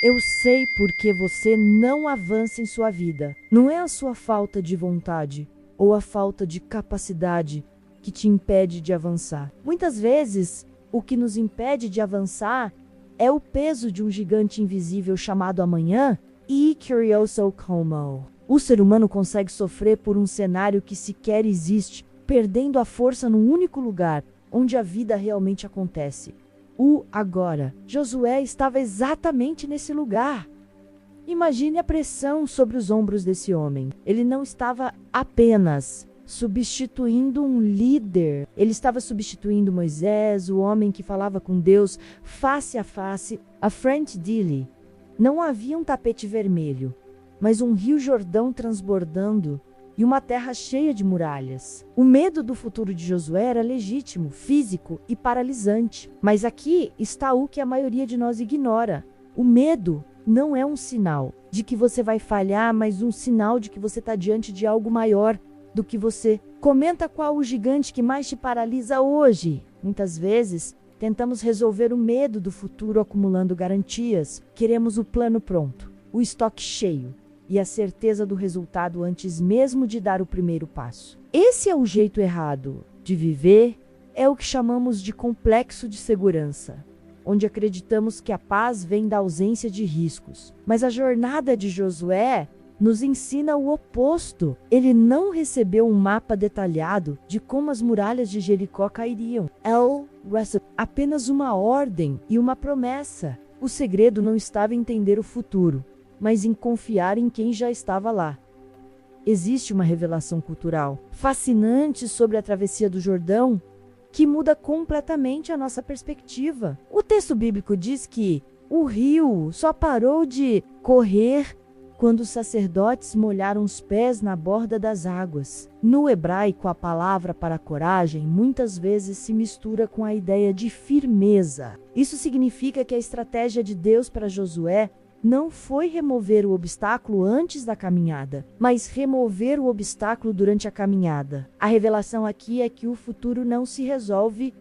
Eu sei porque você não avança em sua vida. Não é a sua falta de vontade ou a falta de capacidade que te impede de avançar. Muitas vezes, o que nos impede de avançar é o peso de um gigante invisível chamado amanhã e curioso como. O ser humano consegue sofrer por um cenário que sequer existe, perdendo a força no único lugar onde a vida realmente acontece. O agora. Josué estava exatamente nesse lugar. Imagine a pressão sobre os ombros desse homem. Ele não estava apenas substituindo um líder. Ele estava substituindo Moisés, o homem que falava com Deus face a face. À frente dele, não havia um tapete vermelho, mas um rio Jordão transbordando e uma terra cheia de muralhas. O medo do futuro de Josué era legítimo, físico e paralisante. Mas aqui está o que a maioria de nós ignora. O medo não é um sinal de que você vai falhar, mas um sinal de que você está diante de algo maior do que você. Comenta qual o gigante que mais te paralisa hoje. Muitas vezes, tentamos resolver o medo do futuro acumulando garantias. Queremos o plano pronto, o estoque cheio e a certeza do resultado antes mesmo de dar o primeiro passo. Esse é o jeito errado de viver, é o que chamamos de complexo de segurança, onde acreditamos que a paz vem da ausência de riscos. Mas a jornada de Josué nos ensina o oposto. Ele não recebeu um mapa detalhado de como as muralhas de Jericó cairiam. Ele recebeu apenas uma ordem e uma promessa. O segredo não estava em entender o futuro, mas em confiar em quem já estava lá. Existe uma revelação cultural fascinante sobre a travessia do Jordão que muda completamente a nossa perspectiva. O texto bíblico diz que o rio só parou de correr quando os sacerdotes molharam os pés na borda das águas. No hebraico, a palavra para coragem muitas vezes se mistura com a ideia de firmeza. Isso significa que a estratégia de Deus para Josué não foi remover o obstáculo antes da caminhada, mas remover o obstáculo durante a caminhada. A revelação aqui é que o futuro não se resolve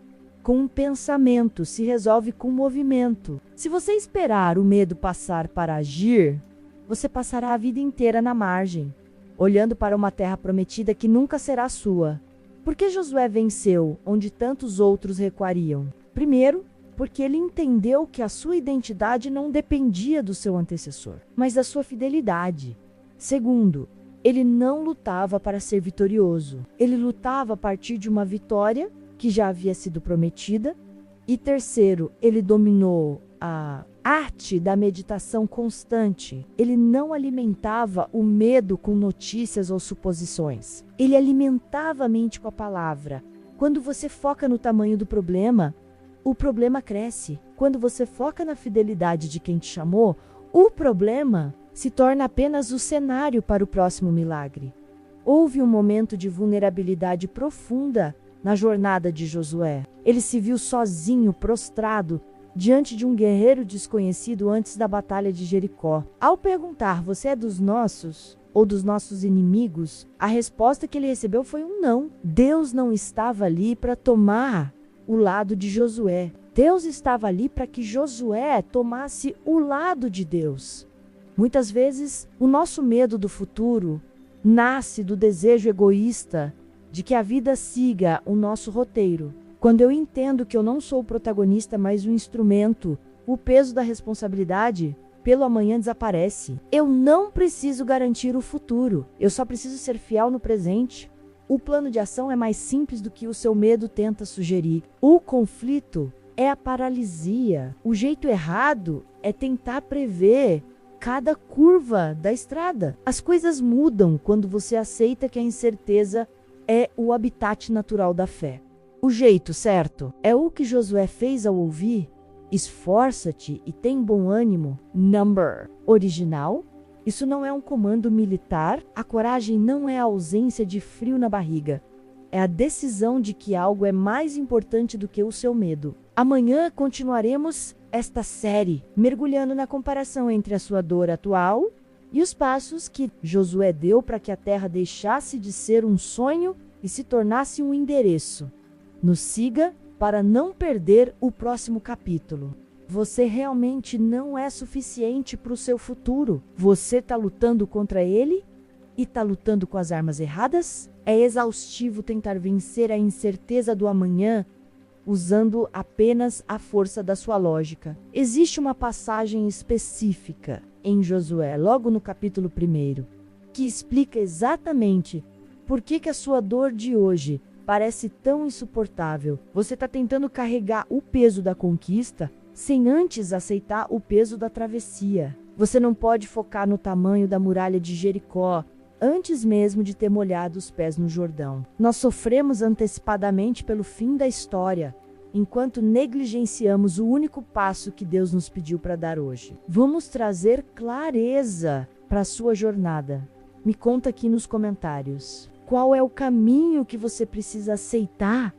com um pensamento, se resolve com movimento. Se você esperar o medo passar para agir, você passará a vida inteira na margem, olhando para uma terra prometida que nunca será sua. Por que Josué venceu onde tantos outros recuariam? Primeiro, porque ele entendeu que a sua identidade não dependia do seu antecessor, mas da sua fidelidade. Segundo, ele não lutava para ser vitorioso. Ele lutava a partir de uma vitória que já havia sido prometida. E terceiro, ele dominou a arte da meditação constante. Ele não alimentava o medo com notícias ou suposições. Ele alimentava a mente com a palavra. Quando você foca no tamanho do problema, o problema cresce. Quando você foca na fidelidade de quem te chamou, o problema se torna apenas o cenário para o próximo milagre. Houve um momento de vulnerabilidade profunda na jornada de Josué. Ele se viu sozinho, prostrado, diante de um guerreiro desconhecido antes da batalha de Jericó. Ao perguntar, você é dos nossos ou dos nossos inimigos? A resposta que ele recebeu foi um não. Deus não estava ali para tomar o lado de Josué. Deus estava ali para que Josué tomasse o lado de Deus. Muitas vezes, o nosso medo do futuro nasce do desejo egoísta de que a vida siga o nosso roteiro. Quando eu entendo que eu não sou o protagonista, mas o instrumento, o peso da responsabilidade pelo amanhã desaparece. Eu não preciso garantir o futuro, eu só preciso ser fiel no presente. O plano de ação é mais simples do que o seu medo tenta sugerir. O conflito é a paralisia. O jeito errado é tentar prever cada curva da estrada. As coisas mudam quando você aceita que a incerteza é o habitat natural da fé. O jeito certo é o que Josué fez ao ouvir: esforça-te e tem bom ânimo. Number original. Isso não é um comando militar. A coragem não é a ausência de frio na barriga. É a decisão de que algo é mais importante do que o seu medo. Amanhã continuaremos esta série, mergulhando na comparação entre a sua dor atual e os passos que Josué deu para que a terra deixasse de ser um sonho e se tornasse um endereço. Nos siga para não perder o próximo capítulo. você realmente não é suficiente para o seu futuro. Você está lutando contra ele e está lutando com as armas erradas? É exaustivo tentar vencer a incerteza do amanhã usando apenas a força da sua lógica. Existe uma passagem específica em Josué, logo no capítulo 1, que explica exatamente por que a sua dor de hoje parece tão insuportável. Você está tentando carregar o peso da conquista sem antes aceitar o peso da travessia. Você não pode focar no tamanho da muralha de Jericó antes mesmo de ter molhado os pés no Jordão. Nós sofremos antecipadamente pelo fim da história, enquanto negligenciamos o único passo que Deus nos pediu para dar hoje. Vamos trazer clareza para a sua jornada. Me conta aqui nos comentários. Qual é o caminho que você precisa aceitar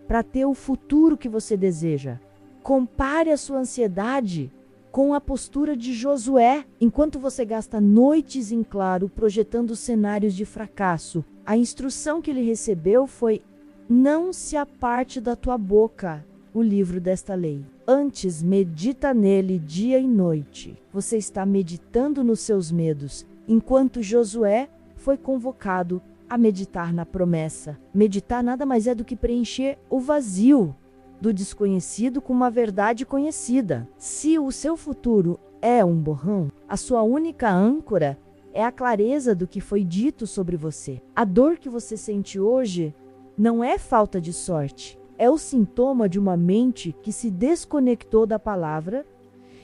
para ter o futuro que você deseja? Compare a sua ansiedade com a postura de Josué. Enquanto você gasta noites em claro projetando cenários de fracasso, a instrução que ele recebeu foi: não se aparte da tua boca o livro desta lei. Antes, medita nele dia e noite. Você está meditando nos seus medos, enquanto Josué foi convocado a meditar na promessa. Meditar nada mais é do que preencher o vazio do desconhecido com uma verdade conhecida. Se o seu futuro é um borrão, a sua única âncora é a clareza do que foi dito sobre você. A dor que você sente hoje não é falta de sorte, é o sintoma de uma mente que se desconectou da palavra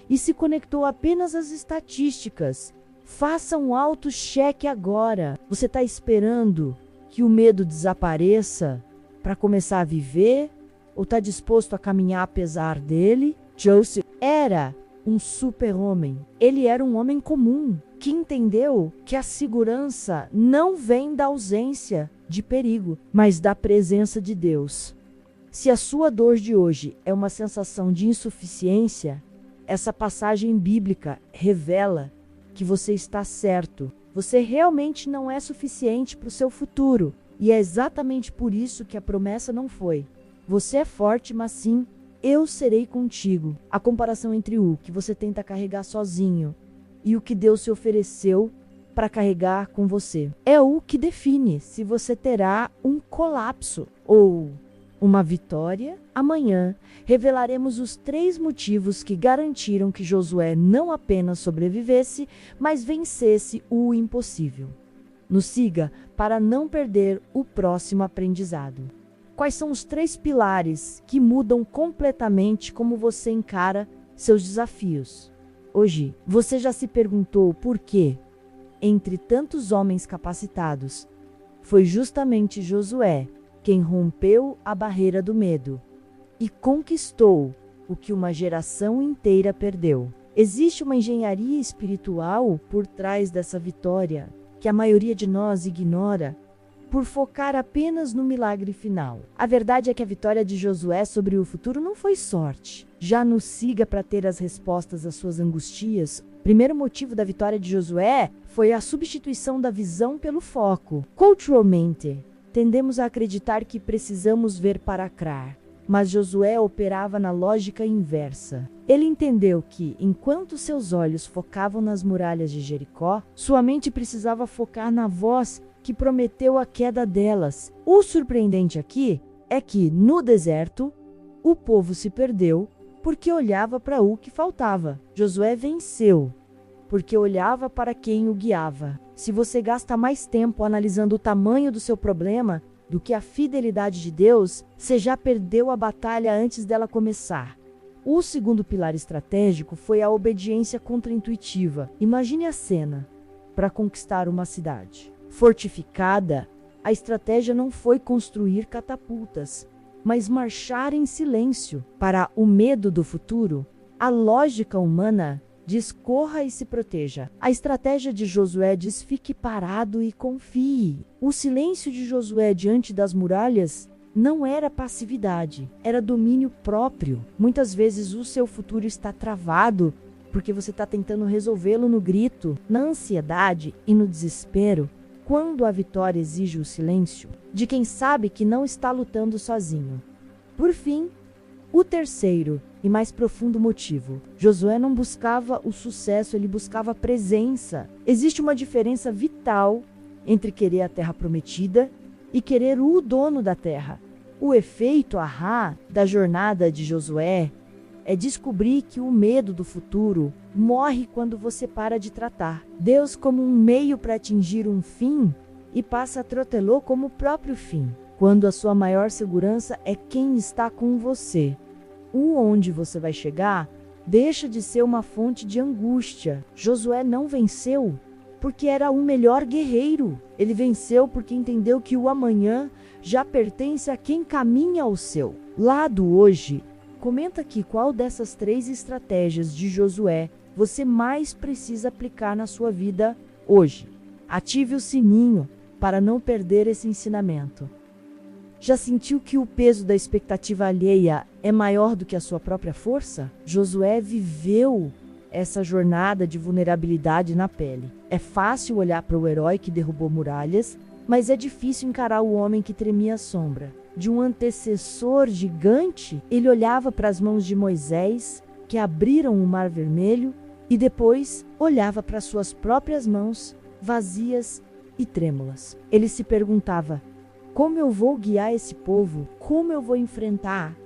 e se conectou apenas às estatísticas. Faça um auto-cheque agora. Você está esperando que o medo desapareça para começar a viver? Ou está disposto a caminhar apesar dele? Joseph era um super-homem. Ele era um homem comum, que entendeu que a segurança não vem da ausência de perigo, mas da presença de Deus. Se a sua dor de hoje é uma sensação de insuficiência, essa passagem bíblica revela que você está certo. Você realmente não é suficiente para o seu futuro. E é exatamente por isso que a promessa não foi: você é forte, mas sim, eu serei contigo. A comparação entre o que você tenta carregar sozinho e o que Deus se ofereceu para carregar com você é o que define se você terá um colapso ou uma vitória. Amanhã revelaremos os 3 motivos que garantiram que Josué não apenas sobrevivesse, mas vencesse o impossível. Nos siga para não perder o próximo aprendizado. Quais são os 3 pilares que mudam completamente como você encara seus desafios? Hoje, você já se perguntou por que, entre tantos homens capacitados, foi justamente Josué quem rompeu a barreira do medo e conquistou o que uma geração inteira perdeu? Existe uma engenharia espiritual por trás dessa vitória que a maioria de nós ignora por focar apenas no milagre final. A verdade é que a vitória de Josué sobre o futuro não foi sorte. Já nos siga para ter as respostas às suas angustias. O primeiro motivo da vitória de Josué foi a substituição da visão pelo foco. Culturalmente, tendemos a acreditar que precisamos ver para crer, mas Josué operava na lógica inversa. Ele entendeu que, enquanto seus olhos focavam nas muralhas de Jericó, sua mente precisava focar na voz que prometeu a queda delas. O surpreendente aqui é que, no deserto, o povo se perdeu porque olhava para o que faltava. Josué venceu porque olhava para quem o guiava. Se você gasta mais tempo analisando o tamanho do seu problema do que a fidelidade de Deus, você já perdeu a batalha antes dela começar. O segundo pilar estratégico foi a obediência contraintuitiva. Imagine a cena para conquistar uma cidade fortificada. A estratégia não foi construir catapultas, mas marchar em silêncio. Para o medo do futuro, a lógica humana diz: corra e se proteja. A estratégia de Josué diz: fique parado e confie. O silêncio de Josué diante das muralhas não era passividade, era domínio próprio. Muitas vezes o seu futuro está travado porque você está tentando resolvê-lo no grito, na ansiedade e no desespero, quando a vitória exige o silêncio de quem sabe que não está lutando sozinho. Por fim, o terceiro e mais profundo motivo. Josué não buscava o sucesso, ele buscava a presença. Existe uma diferença vital entre querer a terra prometida e querer o dono da terra. O efeito ahá da jornada de Josué é descobrir que o medo do futuro morre quando você para de tratar Deus como um meio para atingir um fim e passa a tratá-lo como o próprio fim. Quando a sua maior segurança é quem está com você. O onde você vai chegar deixa de ser uma fonte de angústia. Josué não venceu porque era o melhor guerreiro. Ele venceu porque entendeu que o amanhã já pertence a quem caminha ao seu lado hoje. Comenta aqui qual dessas 3 estratégias de Josué você mais precisa aplicar na sua vida hoje. Ative o sininho para não perder esse ensinamento. Já sentiu que o peso da expectativa alheia é maior do que a sua própria força? Josué viveu essa jornada de vulnerabilidade na pele. É fácil olhar para o herói que derrubou muralhas, mas é difícil encarar o homem que tremia à sombra. De um antecessor gigante, ele olhava para as mãos de Moisés, que abriram o Mar Vermelho, e depois olhava para suas próprias mãos, vazias e trêmulas. Ele se perguntava: como eu vou guiar esse povo? Como eu vou enfrentar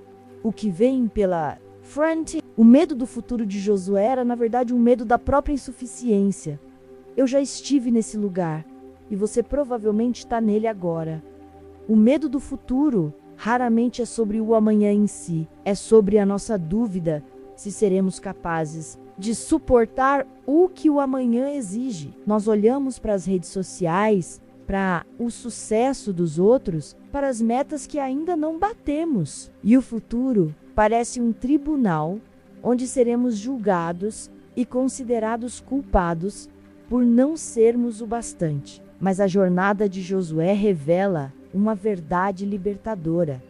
o que vem pela frente? O medo do futuro de Josué era, na verdade, um medo da própria insuficiência. Eu já estive nesse lugar e você provavelmente está nele agora. O medo do futuro raramente é sobre o amanhã em si, é sobre a nossa dúvida se seremos capazes de suportar o que o amanhã exige. Nós olhamos para as redes sociais, para o sucesso dos outros, para as metas que ainda não batemos. E o futuro parece um tribunal onde seremos julgados e considerados culpados por não sermos o bastante. Mas a jornada de Josué revela uma verdade libertadora.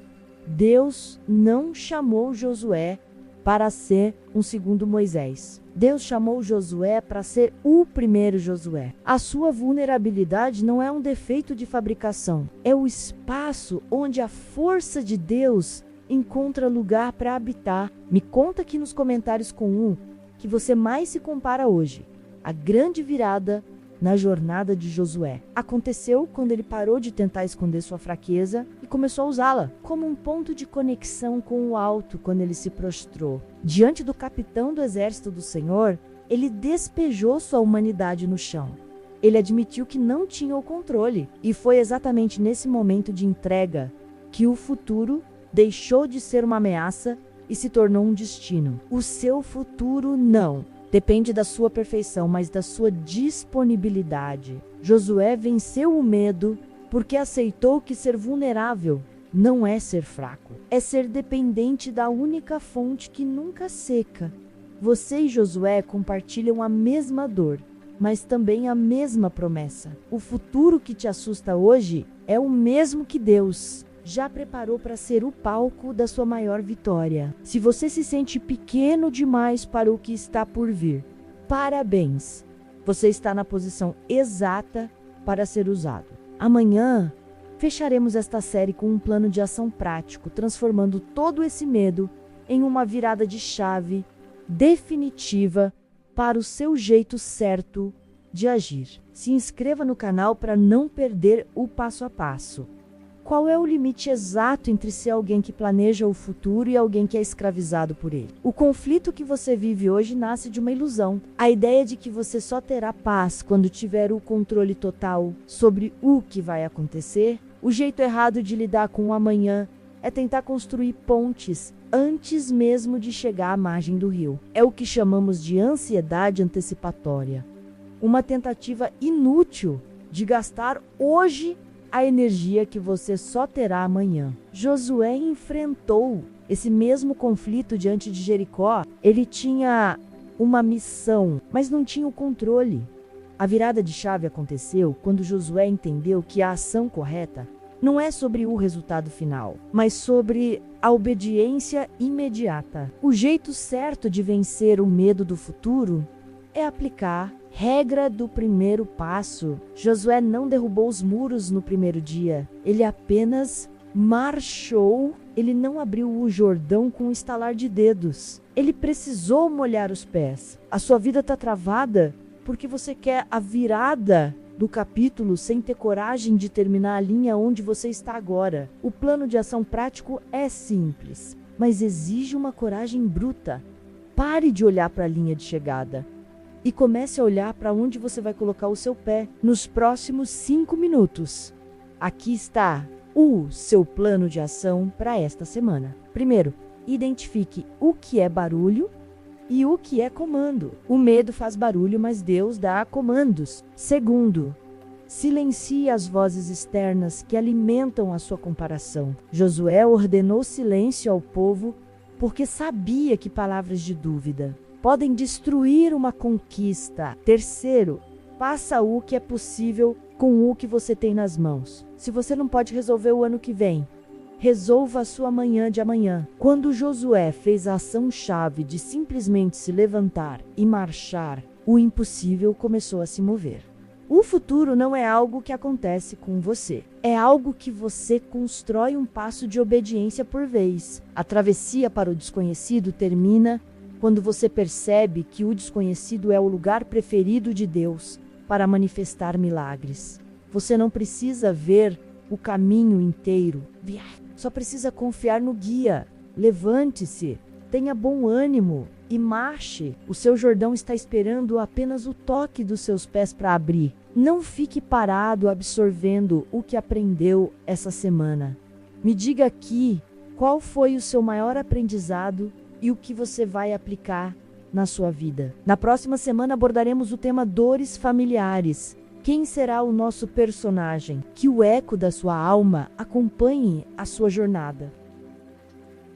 Deus não chamou Josué para ser um segundo Moisés. Deus chamou Josué para ser o primeiro Josué. A sua vulnerabilidade não é um defeito de fabricação, é o espaço onde a força de Deus encontra lugar para habitar. Me conta aqui nos comentários com o que você mais se compara hoje. A grande virada na jornada de Josué aconteceu quando ele parou de tentar esconder sua fraqueza e começou a usá-la como um ponto de conexão com o alto. Quando ele se prostrou diante do capitão do exército do Senhor, ele despejou sua humanidade no chão. Ele admitiu que não tinha o controle, e foi exatamente nesse momento de entrega que o futuro deixou de ser uma ameaça e se tornou um destino. O seu futuro não depende da sua perfeição, mas da sua disponibilidade. Josué venceu o medo porque aceitou que ser vulnerável não é ser fraco, é ser dependente da única fonte que nunca seca. Você e Josué compartilham a mesma dor, mas também a mesma promessa. O futuro que te assusta hoje é o mesmo que Deus já preparou para ser o palco da sua maior vitória. Se você se sente pequeno demais para o que está por vir, parabéns! Você está na posição exata para ser usado. Amanhã, fecharemos esta série com um plano de ação prático, transformando todo esse medo em uma virada de chave definitiva para o seu jeito certo de agir. Se inscreva no canal para não perder o passo a passo. Qual é o limite exato entre ser alguém que planeja o futuro e alguém que é escravizado por ele? O conflito que você vive hoje nasce de uma ilusão. A ideia de que você só terá paz quando tiver o controle total sobre o que vai acontecer. O jeito errado de lidar com o amanhã é tentar construir pontes antes mesmo de chegar à margem do rio. É o que chamamos de ansiedade antecipatória. Uma tentativa inútil de gastar hoje a energia que você só terá amanhã. Josué enfrentou esse mesmo conflito diante de Jericó. Ele tinha uma missão, mas não tinha o controle. A virada de chave aconteceu quando Josué entendeu que a ação correta não é sobre o resultado final, mas sobre a obediência imediata. O jeito certo de vencer o medo do futuro é aplicar regra do primeiro passo. Josué não derrubou os muros no primeiro dia. Ele apenas marchou Ele não abriu o Jordão com um estalar de dedos. Ele precisou molhar os pés. A sua vida está travada porque você quer a virada do capítulo sem ter coragem de terminar a linha onde você está agora. O plano de ação prático é simples, mas exige uma coragem bruta. Pare de olhar para a linha de chegada e comece a olhar para onde você vai colocar o seu pé nos próximos 5 minutos. Aqui está o seu plano de ação para esta semana. Primeiro, identifique o que é barulho e o que é comando. O medo faz barulho, mas Deus dá comandos. Segundo, silencie as vozes externas que alimentam a sua comparação. Josué ordenou silêncio ao povo porque sabia que palavras de dúvida podem destruir uma conquista. Terceiro, faça o que é possível com o que você tem nas mãos. Se você não pode resolver o ano que vem, resolva a sua manhã de amanhã. Quando Josué fez a ação-chave de simplesmente se levantar e marchar, o impossível começou a se mover. O futuro não é algo que acontece com você. É algo que você constrói um passo de obediência por vez. A travessia para o desconhecido termina quando você percebe que o desconhecido é o lugar preferido de Deus para manifestar milagres. Você não precisa ver o caminho inteiro. Só precisa confiar no guia. Levante-se, tenha bom ânimo e marche. O seu Jordão está esperando apenas o toque dos seus pés para abrir. Não fique parado absorvendo o que aprendeu essa semana. Me diga aqui qual foi o seu maior aprendizado e o que você vai aplicar na sua vida. Na próxima semana abordaremos o tema dores familiares. Quem será o nosso personagem? Que o eco da sua alma acompanhe a sua jornada.